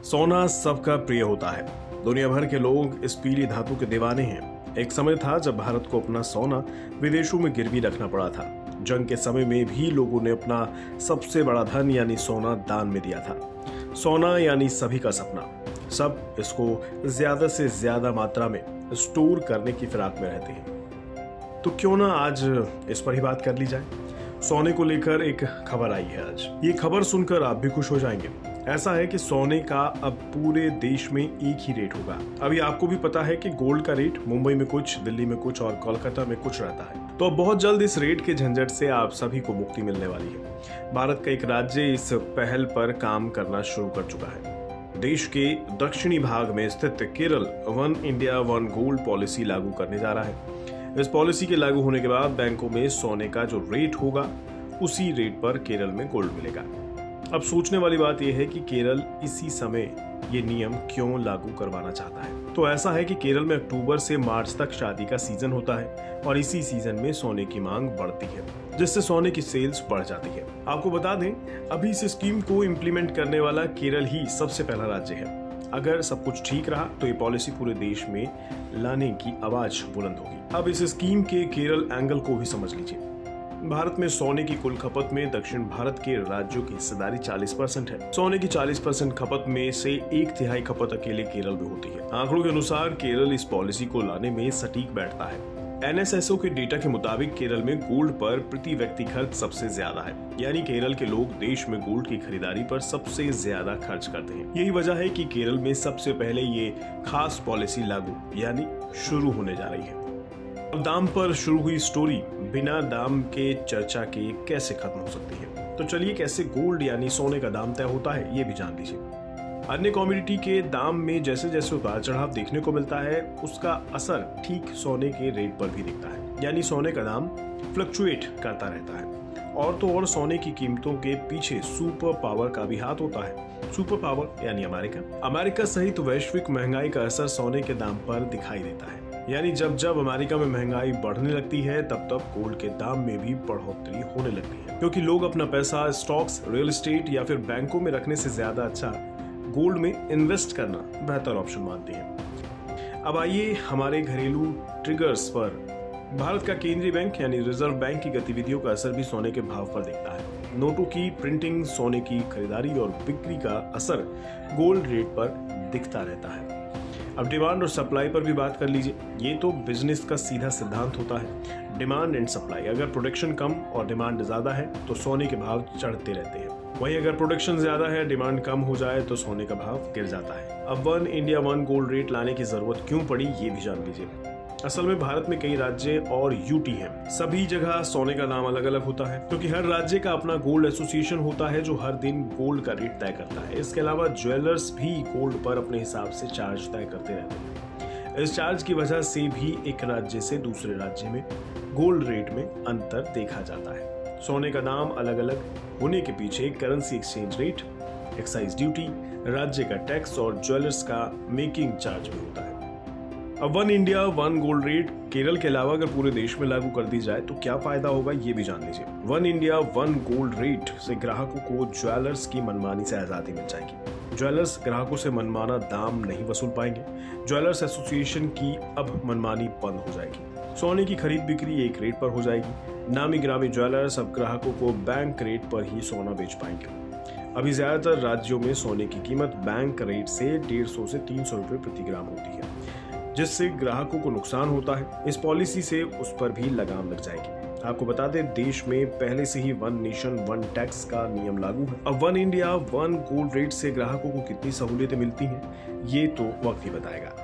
सोना सबका प्रिय होता है। दुनिया भर के लोग इस पीली धातु के दीवाने हैं। एक समय था जब भारत को अपना सोना विदेशों में गिरवी रखना पड़ा था। जंग के समय में भी लोगों ने अपना सबसे बड़ा धन यानी सोना दान में दिया था। सोना यानी सभी का सपना। सब इसको ज्यादा से ज्यादा मात्रा में स्टोर करने की फिराक में रहते हैं। तो क्यों ना आज इस पर ही बात कर ली जाए। सोने को लेकर एक खबर आई है आज। ये खबर सुनकर आप भी खुश हो जाएंगे। ऐसा है कि सोने का अब पूरे देश में एक ही रेट होगा। अभी आपको भी पता है कि गोल्ड का रेट मुंबई में कुछ, दिल्ली में कुछ और कोलकाता में कुछ रहता है। तो अब बहुत जल्द इस रेट के झंझट से आप सभी को मुक्ति मिलने वाली है। भारत का एक राज्य इस पहल पर काम करना शुरू कर चुका है। देश के दक्षिणी भाग में स्थित Kerala one India one gold policy लागू करने जा रहा है। इस पॉलिसी के लागू होने के बाद बैंकों में सोने का जो रेट होगा उसी रेट पर केरल में गोल्ड मिलेगा। अब सोचने वाली बात यह है कि केरल इसी समय ये नियम क्यों लागू करवाना चाहता है। तो ऐसा है कि केरल में अक्टूबर से मार्च तक शादी का सीजन होता है और इसी सीजन में सोने की मांग बढ़ती है, जिससे सोने की सेल्स बढ़ जाती है। आपको बता दें, अभी इस स्कीम को इम्प्लीमेंट करने वाला केरल ही सबसे पहला राज्य है। अगर सब कुछ ठीक रहा तो ये पॉलिसी पूरे देश में लाने की आवाज बुलंद होगी। अब इस स्कीम के केरल एंगल को भी समझ लीजिए। भारत में सोने की कुल खपत में दक्षिण भारत के राज्यों की हिस्सेदारी 40% है। सोने की 40% खपत में से 1/3 खपत अकेले केरल में होती है। आंकड़ों के अनुसार केरल इस पॉलिसी को लाने में सटीक बैठता है। NSSO के डेटा के मुताबिक केरल में गोल्ड पर प्रति व्यक्ति खर्च सबसे ज्यादा है, यानी केरल के लोग देश में गोल्ड की खरीदारी पर सबसे ज्यादा खर्च करते हैं। यही वजह है कि केरल में सबसे पहले ये खास पॉलिसी लागू यानी शुरू होने जा रही है। अब दाम पर शुरू हुई स्टोरी बिना दाम के चर्चा के कैसे खत्म हो सकती है। तो चलिए कैसे गोल्ड यानी सोने का दाम तय होता है ये भी जान लीजिए। अन्य कमोडिटी के दाम में जैसे जैसे उतार चढ़ाव देखने को मिलता है, उसका असर ठीक सोने के रेट पर भी दिखता है, यानी सोने का दाम फ्लक्चुएट करता रहता है। और तो और सोने की कीमतों के पीछे सुपर पावर का भी हाथ होता है। सुपर पावर यानी अमेरिका सहित वैश्विक महंगाई का असर सोने के दाम पर दिखाई देता है। यानी जब जब अमेरिका में महंगाई बढ़ने लगती है तब तब गोल्ड के दाम में भी बढ़ोतरी होने लगती है, क्योंकि लोग अपना पैसा स्टॉक्स, रियल एस्टेट या फिर बैंकों में रखने से ज्यादा अच्छा गोल्ड में इन्वेस्ट करना बेहतर ऑप्शन मानते हैं। अब आइए हमारे घरेलू ट्रिगर्स पर। भारत का केंद्रीय बैंक यानी रिजर्व बैंक की गतिविधियों का असर भी सोने के भाव पर दिखता है। नोटों की प्रिंटिंग, सोने की खरीदारी और बिक्री का असर गोल्ड रेट पर दिखता रहता है। अब डिमांड और सप्लाई पर भी बात कर लीजिए। ये तो बिजनेस का सीधा सिद्धांत होता है, डिमांड एंड सप्लाई। अगर प्रोडक्शन कम और डिमांड ज्यादा है तो सोने के भाव चढ़ते रहते हैं। वहीं अगर प्रोडक्शन ज्यादा है, डिमांड कम हो जाए तो सोने का भाव गिर जाता है। अब one India one gold rate लाने की जरूरत क्यों पड़ी ये भी जान लीजिए। असल में भारत में कई राज्य और यूटी हैं। सभी जगह सोने का दाम अलग अलग होता है, क्योंकि हर राज्य का अपना गोल्ड एसोसिएशन होता है जो हर दिन गोल्ड का रेट तय करता है। इसके अलावा ज्वेलर्स भी गोल्ड पर अपने हिसाब से चार्ज तय करते रहते हैं। इस चार्ज की वजह से भी एक राज्य से दूसरे राज्य में गोल्ड रेट में अंतर देखा जाता है। सोने का दाम अलग अलग होने के पीछे currency exchange rate, excise duty, राज्य का टैक्स और ज्वेलर्स का मेकिंग चार्ज भी होता है। अब one India one gold rate Kerala के अलावा अगर पूरे देश में लागू कर दी जाए तो क्या फायदा होगा ये भी जान लीजिए। One India one gold rate से ग्राहकों को ज्वेलर्स की मनमानी से आजादी मिल जाएगी। ज्वेलर्स ग्राहकों से मनमाना दाम नहीं वसूल पाएंगे। ज्वेलर्स एसोसिएशन की अब मनमानी बंद हो जाएगी। सोने की खरीद बिक्री एक रेट पर हो जाएगी। नामी ग्रामी ज्वेलर्स अब ग्राहकों को बैंक रेट पर ही सोना बेच पाएंगे। अभी ज्यादातर राज्यों में सोने की कीमत बैंक रेट से 150 से 300 रुपए प्रति ग्राम होती है, जिससे ग्राहकों को नुकसान होता है। इस पॉलिसी से उस पर भी लगाम लग जाएगी। आपको बता दें, देश में पहले से ही वन नेशन वन टैक्स का नियम लागू है। अब one India one gold rate से ग्राहकों को कितनी सहूलियतें मिलती हैं ये तो वक्त ही बताएगा।